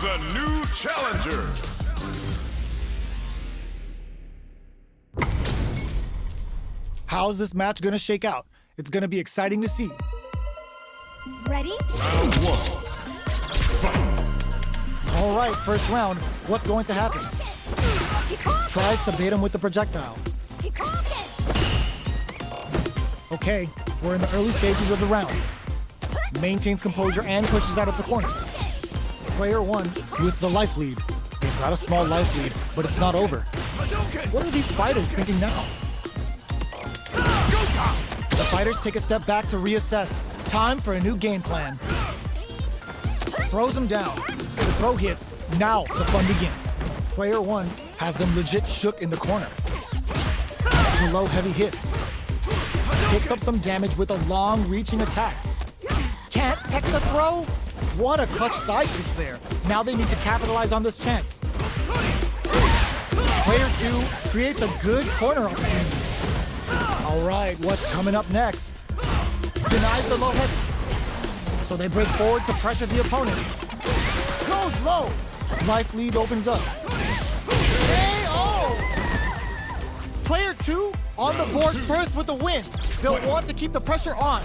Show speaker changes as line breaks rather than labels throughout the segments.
Here's a new challenger.
How's this match gonna shake out? It's gonna be exciting to see.
Ready?
Round one.
All right, first round. What's going to happen? Tries to bait him with the projectile. Okay, we're in the early stages of the round. Maintains composure and pushes out of the corner. Player one with the life lead. They've got a small life lead, but it's not over. What are these fighters thinking now? The fighters take a step back to reassess. Time for a new game plan. Throws him down. The throw hits. Now the fun begins. Player one has them legit shook in the corner. Below heavy hits. Picks up some damage with a long reaching attack. Can't tech the throw? What a clutch side pitch there. Now they need to capitalize on this chance. Player two creates a good corner opportunity. All right, what's coming up next? Denies the low head. So they break forward to pressure the opponent. Goes low. Life lead opens up. KO! Player two on the board first with the win. They'll want to keep the pressure on.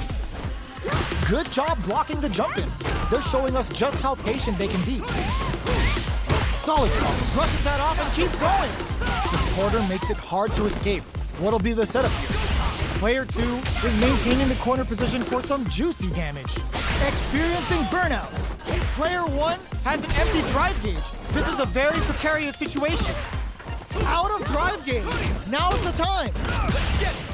Good job blocking the jump in. They're showing us just how patient they can be. Solid call. Brushes that off and keeps going. The quarter makes it hard to escape. What'll be the setup here? Player two is maintaining the corner position for some juicy damage. Experiencing burnout. Player one has an empty drive gauge. This is a very precarious situation. Out of drive gauge. Now's the time.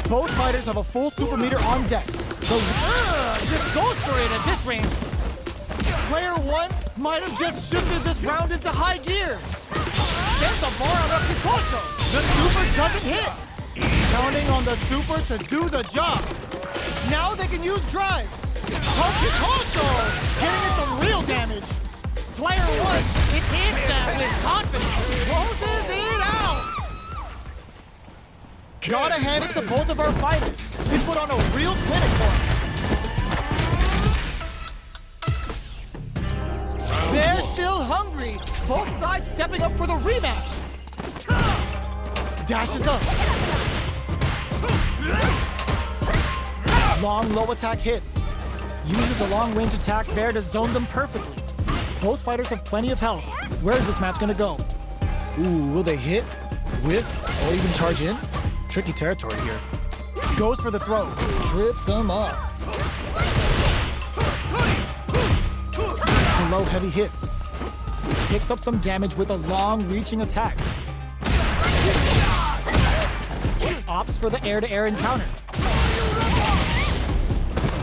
Both fighters have a full super meter on deck. Just goes for it at this range. Player one might have just shifted this round into high gear. Sends the bar out of Kikosho. The super doesn't hit. Counting on the super to do the job. Now they can use drive. Kikosho getting it some real damage. Player one, it hits that with confidence. Closes it out. Gotta hand it to both of our fighters. They put on a real clinic for us. They're still hungry. Both sides stepping up for the rematch. Dashes up. Long low attack hits. Uses a long range attack there to zone them perfectly. Both fighters have plenty of health. Where is this match gonna go? Ooh, will they hit, whiff, or even charge in? Tricky territory here. Goes for the throw. Trips him up. Below heavy hits. Picks up some damage with a long reaching attack. Opts for the air-to-air encounter.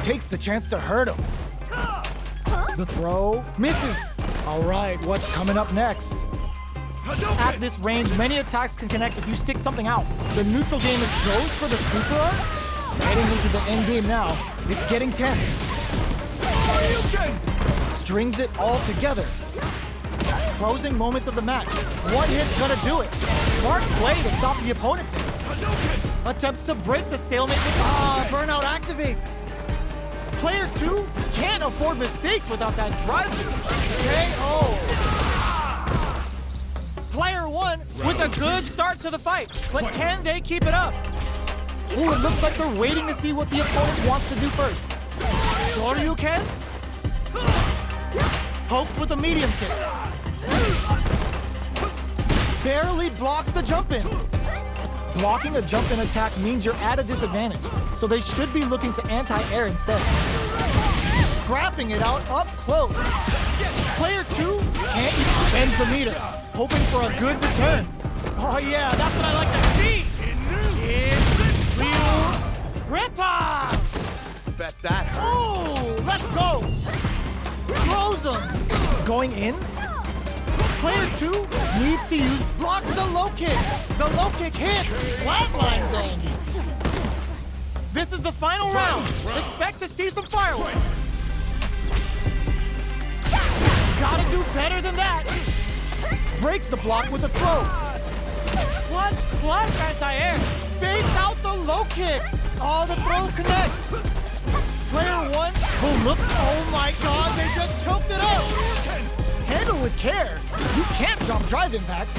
Takes the chance to hurt him. The throw misses. All right, what's coming up next? At this range, many attacks can connect if you stick something out. The neutral game goes for the super art. Heading into the end game now. It's getting tense. Strings it all together. Closing moments of the match. One hit's gonna do it. Smart play to stop the opponent there. Attempts to break the stalemate. Burnout activates. Player two can't afford mistakes without that drive gauge. KO. Player one with a good start to the fight, but can they keep it up? Ooh, it looks like they're waiting to see what the opponent wants to do first. Shoryuken? Pokes with a medium kick. Barely blocks the jump in. Blocking a jump in attack means you're at a disadvantage, so they should be looking to anti-air instead. Scrapping it out up close. Player two can't even bend the meter, hoping for a good return. Oh yeah, that's what I like to see. Ripper!
Bet that hurt.
Oh, let's go. Throws him. Going in. Player two needs to use blocks the low kick. The low kick hits. Flatline zone. This is the final round. Expect to see some fireworks. Gotta do better than that. Breaks the block with a throw. Clutch anti-air. Fakes out the low kick. Oh, the throw connects. Player one who looked, oh my god, they just choked it out. Handle with care. You can't jump drive impacts.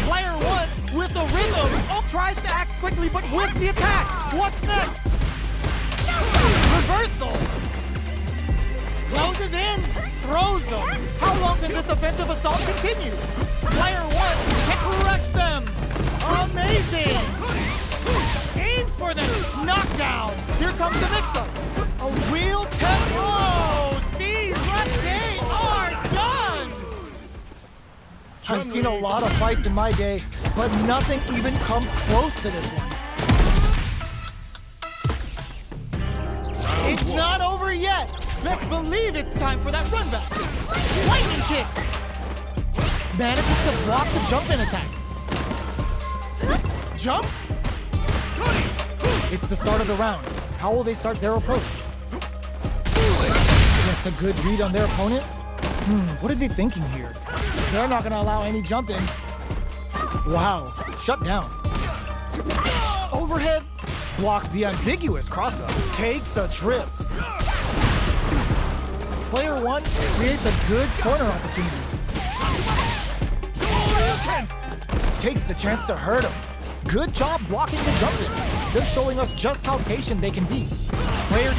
Player 1 with the rhythm. Oh, tries to act quickly but whiffs the attack. What's next? Reversal. Closes in, throws them. How long can this offensive assault continue? Player 1 corrects them. Amazing. Aims for the knockdown. Here comes the mix-up. A wheel test. Oh, sees what they are done. I've seen a lot of fights in my day, but nothing even comes close to this one. It's not over yet. Best believe it's time for that run back. Lightning kicks. Manages to block the jump-in attack. Jumps. It's the start of the round. How will they start their approach? That's a good read on their opponent. What are they thinking here? They're not gonna allow any jump-ins. Wow, shut down. Overhead blocks the ambiguous cross-up. Takes a trip. Player 1 creates a good corner opportunity. Takes the chance to hurt him. Good job blocking the jump-in. They're showing us just how patient they can be. Player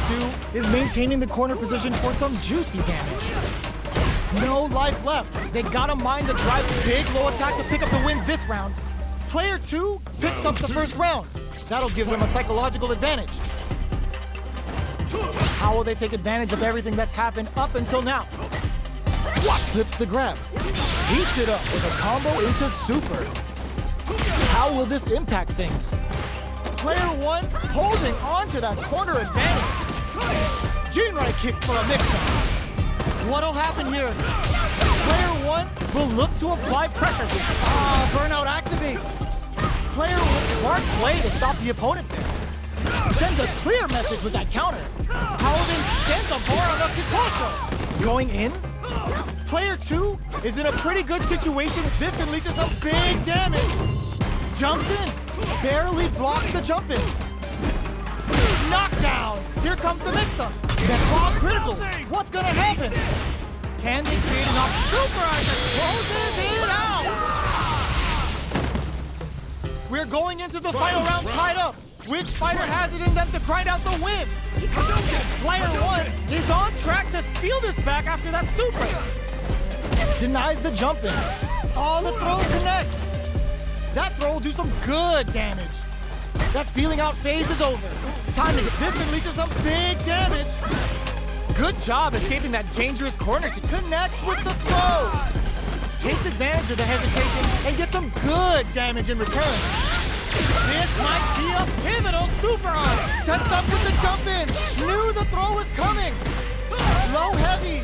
2 is maintaining the corner position for some juicy damage. No life left. They gotta mind the drive big low attack to pick up the win this round. Player 2 picks up the first round. That'll give them a psychological advantage. How will they take advantage of everything that's happened up until now? Watch slips the grab. Heats it up with a combo into super. How will this impact things? Player 1 holding on to that corner advantage. Jinrai kick for a mix-up. What'll happen here? Player 1 will look to apply pressure. Burnout activates. Player 1 smart play to stop the opponent there. Sends a clear message with that counter. How will they send the bar on a Kikosho? Going in? Player 2 is in a pretty good situation. This can lead to some big damage. Jumps in. Barely blocks the jump in. Knockdown. Here comes the mix-up. That's all critical. What's gonna happen? Can they create enough super art that closes it out? We're going into the final round tied up. Which fighter has it in them to grind out the win? Player 1 is on track to steal this back after that super. Denies the jump in. Oh, the throw connects. That throw will do some good damage. That feeling out phase is over. Time to get this and lead to some big damage. Good job escaping that dangerous corner. She connects with the throw. Takes advantage of the hesitation and gets some good damage in return. This might be a pivotal super on. Sets up with the jump in. Knew the throw was coming. Low heavy.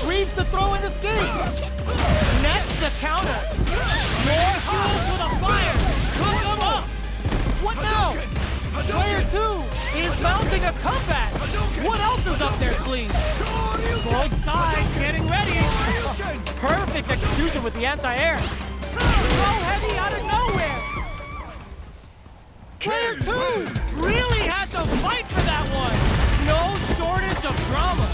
Reads the throw and escapes. Nets the counter. More fuel for the fire. Cook them up. What now? Player 2 is mounting a comeback. What else is up their sleeve? Both sides getting ready. Perfect execution with the anti-air. Low heavy out of nowhere. Player 2 really had to fight for that one. No shortage of drama.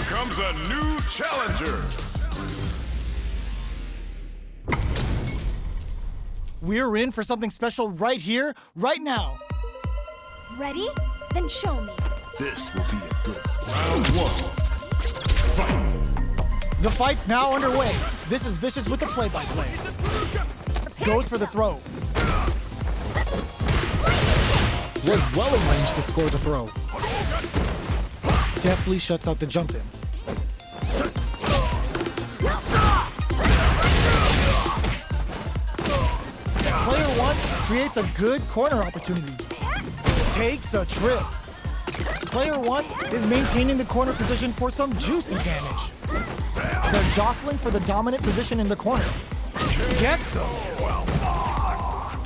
comes a new challenger.
We're in for something special right here, right now.
Ready? Then show me.
This will be a good round one. Fight.
The fight's now underway. This is Vicious with the play-by-play. Goes for the throw. Was well in range to score the throw. Deftly shuts out the jump in. Player one creates a good corner opportunity. Takes a trip. Player one is maintaining the corner position for some juicy damage. They're jostling for the dominant position in the corner. Gets them.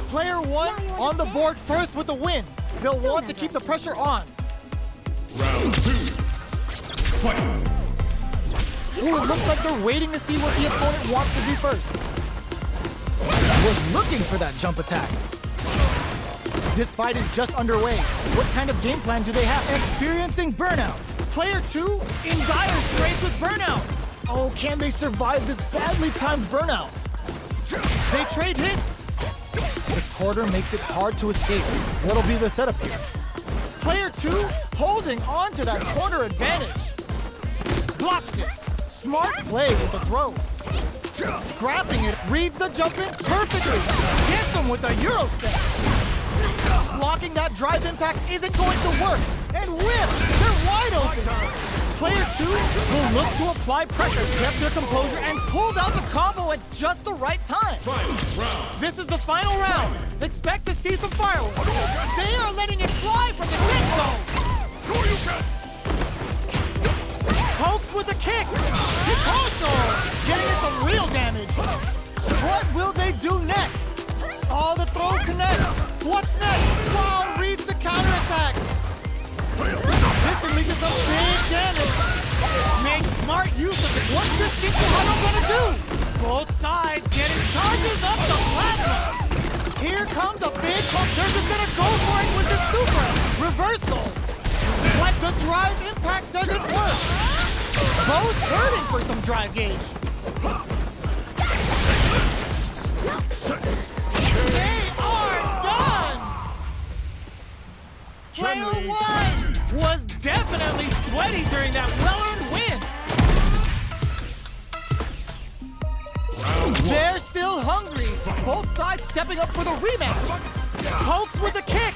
Player one on the board first with the win. They'll want to keep the pressure on.
Round two. Fight.
Ooh, it looks like they're waiting to see what the opponent wants to do first. Was looking for that jump attack. This fight is just underway. What kind of game plan do they have? Experiencing burnout. Player 2 in dire straits with burnout. Oh, can they survive this badly timed burnout? They trade hits. The corner makes it hard to escape. What'll be the setup here? Player 2 holding on to that corner advantage. Blocks it. Smart play with the throw. Scrapping it, reads the jump in perfectly. Gets him with a Euro step. Blocking that drive impact isn't going to work. And whip, they're wide open. Player 2 will look to apply pressure, kept their composure, and pulled out the combo at just the right time. This is the final round. Expect to see some fireworks. They are letting it fly from the get-go. Pokes with a kick. Hikosho getting in some real damage. What will they do next? Oh, the throw connects. What's next? Wow, reads the counterattack. This can lead to some big damage. Make smart use of it. What's this Chun-Li gonna do? Both sides getting charges up the plasma. Here comes a big pump. They're just gonna go for it with the super. Reversal. But the drive impact doesn't work. Both hurting for some drive gauge. They are done! Player 1 was definitely sweaty during that well-earned win. They're still hungry. Both sides stepping up for the rematch. Pokes with a kick.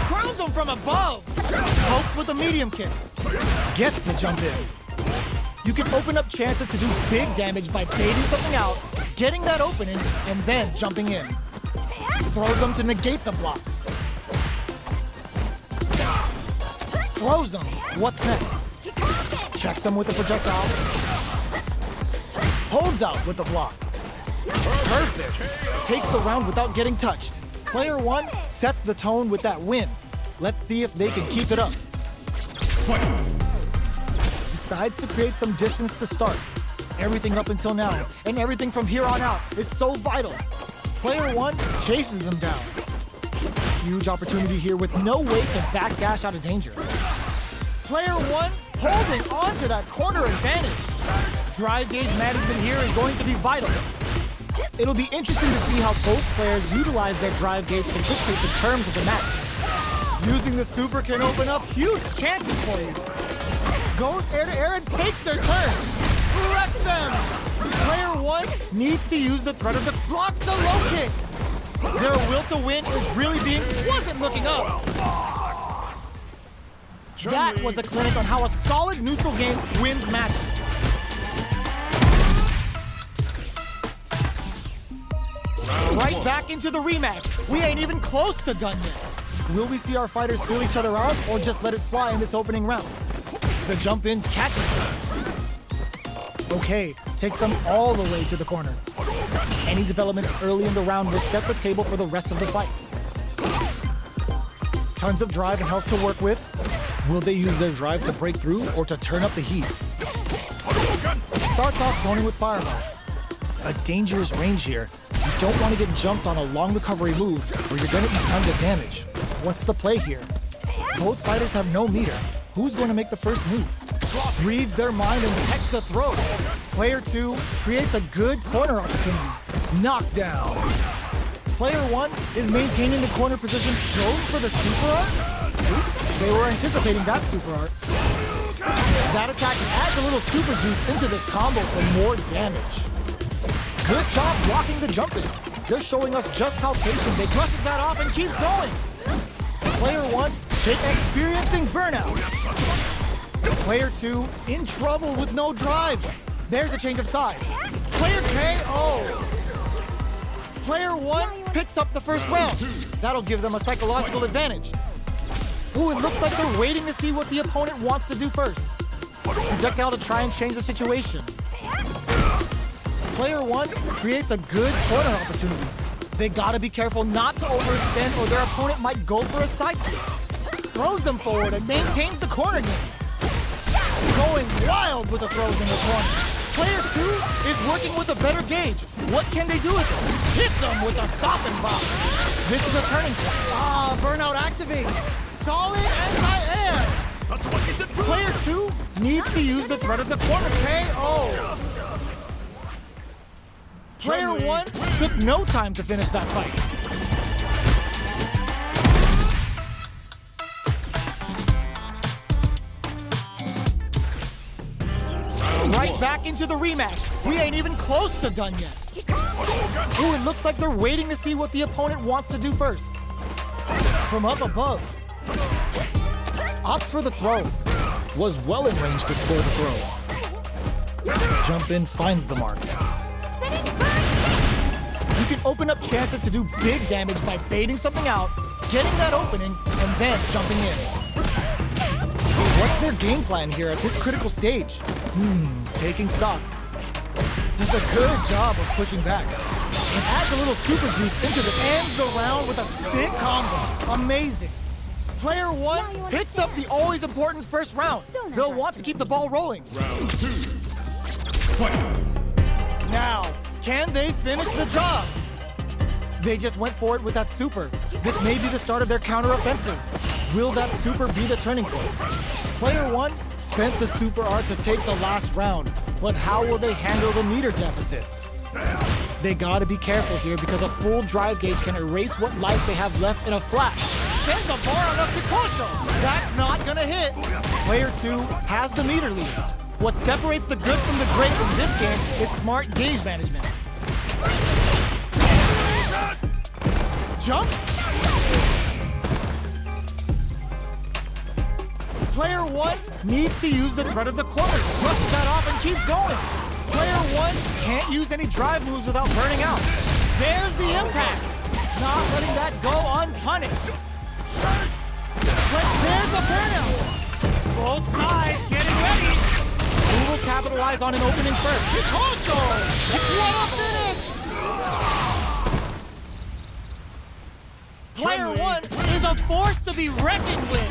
Crowns him from above. Pokes with a medium kick. Gets the jump in. You can open up chances to do big damage by baiting something out, getting that opening, and then jumping in. Throws them to negate the block. Throws them. What's next? Checks them with a projectile. Holds out with the block. Perfect. Takes the round without getting touched. Player 1 sets the tone with that win. Let's see if they can keep it up. Decides to create some distance to start. Everything up until now, and everything from here on out, is so vital. Player 1 chases them down. Huge opportunity here with no way to backdash out of danger. Player 1 holding on to that corner advantage. Drive gauge management here is going to be vital. It'll be interesting to see how both players utilize their drive gauge to dictate the terms of the match. Using the super can open up huge chances for you. Goes air to air and takes their turn. Wrecks them. Player 1 needs to use the threat of the blocks the low kick. Their will to win is really wasn't looking up. That was a clinic on how a solid neutral game wins matches. Right back into the rematch. We ain't even close to done yet. Will we see our fighters feel each other out or just let it fly in this opening round? The jump in catches them. Okay, takes them all the way to the corner. Any developments early in the round will set the table for the rest of the fight. Tons of drive and health to work with. Will they use their drive to break through or to turn up the heat? Starts off zoning with fireballs. A dangerous range here. You don't want to get jumped on a long recovery move or you're going to eat tons of damage. What's the play here? Both fighters have no meter. Who's going to make the first move? Reads their mind and texts a throw. Player 2 creates a good corner opportunity. Knockdown. Player 1 is maintaining the corner position, goes for the super art. Oops, they were anticipating that super art. That attack adds a little super juice into this combo for more damage. Good job blocking the jump in. They're showing us just how patient they brushes that off and keeps going. Player 1 experiencing burnout. Player 2 in trouble with no drive. There's a change of sides. Player KO. Player 1 picks up the first round. That'll give them a psychological advantage. Ooh, it looks like they're waiting to see what the opponent wants to do first. Projectile to try and change the situation. Player 1 creates a good corner opportunity. They gotta be careful not to overextend or their opponent might go for a side switch. Throws them forward and maintains the corner game. Going wild wild with the throws in the corner. Player 2 is working with a better gauge. What can they do with it? Hits them with a stop and pop. This is a turning point. Burnout activates. Solid as I am. Player 2 needs to use the threat of the corner. KO. Player 1 took no time to finish that fight. Right back into the rematch. We ain't even close to done yet. Ooh, it looks like they're waiting to see what the opponent wants to do first. From up above. Opts for the throw. Was well in range to score the throw. Jump in finds the mark. You can open up chances to do big damage by baiting something out, getting that opening, and then jumping in. What's their game plan here at this critical stage? Taking stock. Does a good job of pushing back. And adds a little super juice into the ends the round with a sick combo. Amazing. Player 1 picks up the always important first round. They'll want to keep the ball rolling.
Round 2. Fight.
Now, can they finish the job? They just went for it with that super. This may be the start of their counteroffensive. Will that super be the turning point? Player 1 spent the super art to take the last round, but how will they handle the meter deficit? They gotta be careful here because a full drive gauge can erase what life they have left in a flash. Send the bar on up to Kosho. That's not gonna hit. Player 2 has the meter lead. What separates the good from the great in this game is smart gauge management. Jump. Player 1 needs to use the threat of the corner. Brushes that off and keeps going. Player 1 can't use any drive moves without burning out. There's the impact. Not letting that go unpunished. There's a burnout. Both sides getting ready. Who will capitalize on an opening first? Hikocho! What a finish! Player 1 is a force to be reckoned with.